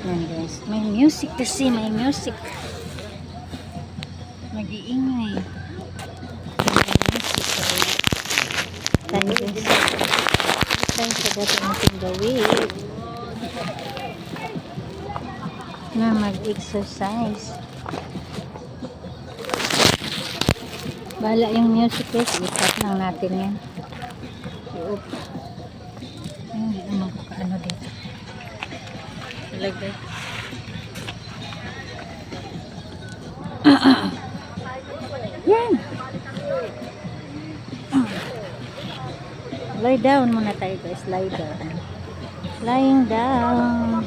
Yan guys, may music kasi, may music. Mag-iingay. May music. Tayo guys. Tayo sa dati natin gawin. Na mag-exercise. Bala yung music guys, i-stop lang natin yan. I-off. Hindi naman kakaano dito. Ilagay. Yan. Lie down muna tayo guys. Lie down. Lying down.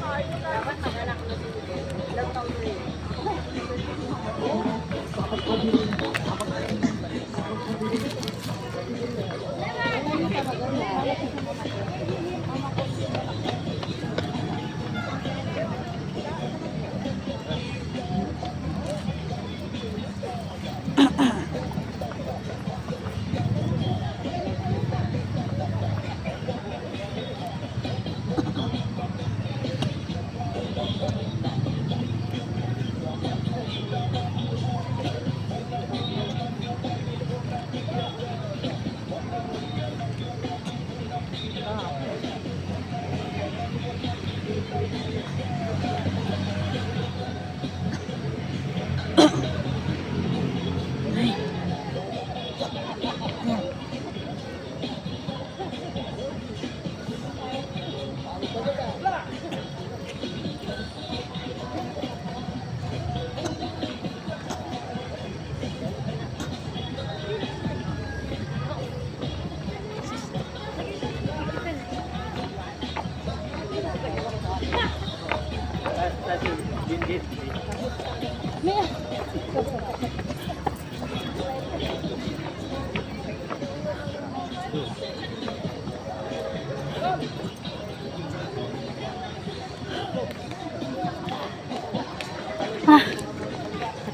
Ah,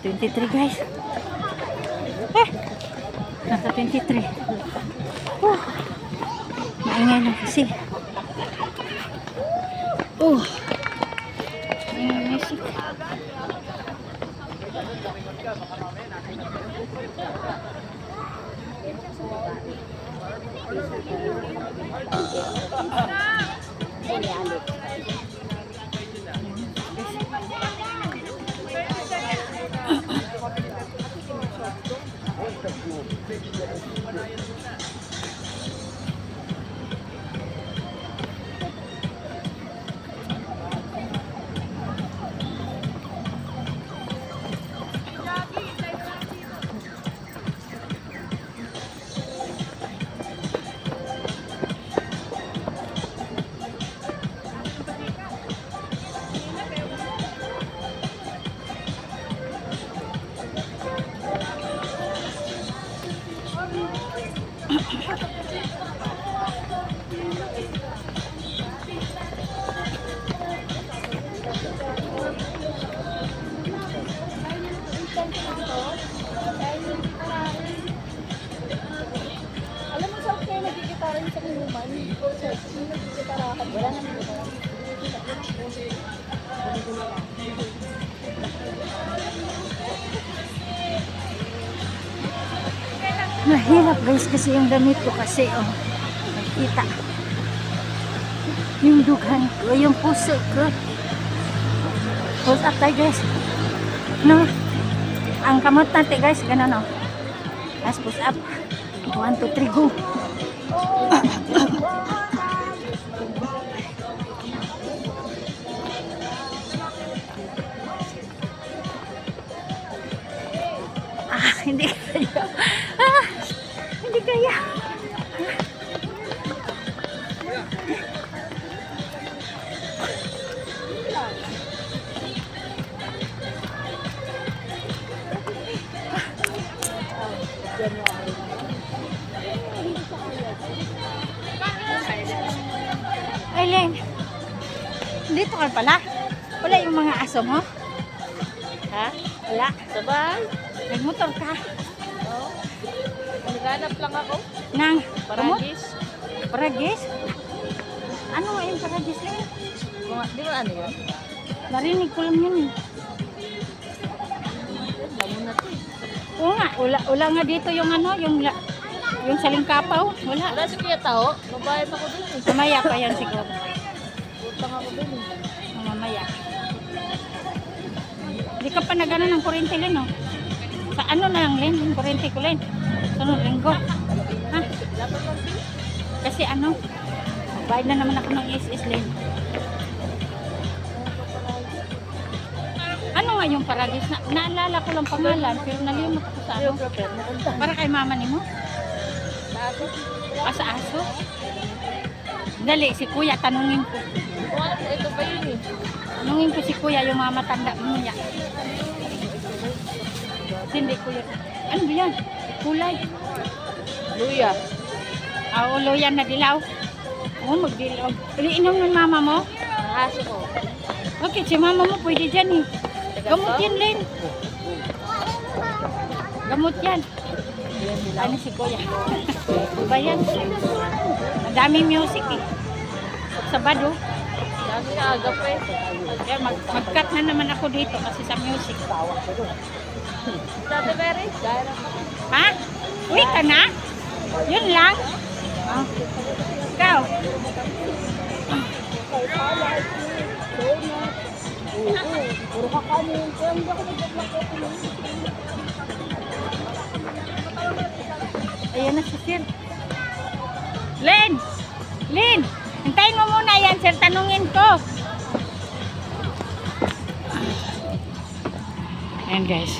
23 guys. Nasa 23. Maingay lang kasi. Maingay music. Alam mo sa okay, nagigitara yung sa inuman. Nagigitarahan. Wala naman ito. Mahirap guys kasi yung damit ko kasi nakita yung dughan ko, yung puso ko. Push up tayo guys. No, ang kamot natin guys, gano'n o. Let's push up. 1, 2, 3, go. Hindi kaya. Hindi kaya. Aileen, dito ka pala. Wala yung mga aso mo? Ha? Wala. Sabay? Nagmotor ka? Oo. Naghanap lang ako. Nang? Paragis. Paragis? Ano nga yung paragis na yun? Di ba ano yun? Narinig ko lang yun eh. Lamo na to eh. Oo nga, ula nga dito yung ano, yung salingkapaw. Wala. Wala si Kuya Tao. Babayad ako dun eh. Mamaya pa yan siguro. Utang ako dun eh. Mamaya. Di ka pa nagano ng kurente, Len, no? Sa ano na lang, Len? Yung kurente ko, Len. Sunod linggo. Ha? Dapat lang din. Kasi ano, bayad na naman ako ng SS, Len. Ano nga yung paragis? Naalala ko lang pangalan, pero nalimot ko sa ano. Ayaw prepare na kanta. Para kay mama ni mo? Bakit? Sa aso? Dali, si kuya, tanungin ko. Ito ba yun eh? Tanungin ko si kuya, yung mga matanda mo niya. Hindi kuya. Ano ba yan? Kulay. Luya. Ulo yan na dilaw. Oo, magdilaw. Iniinom ng mama mo? Ang aso ko. Okay, si mama mo pwede dyan eh. Gamot yan, Len. Gamot yan. Ano si kuya? Diba yan? Madaming music eh. Sabado. Dami na aga pa eh. Kaya mag-cut na naman ako dito kasi sa music. Dati Mary? Dahil ako. Ha? Uwi ka na? Yun lang? Ah. Ikaw? Puro kakanin. Kaya hindi ako nag-vlog ko. Ayan na si Sir. Len! Len! Hintayin mo muna yan, Sir. Tanungin ko. Ayan guys.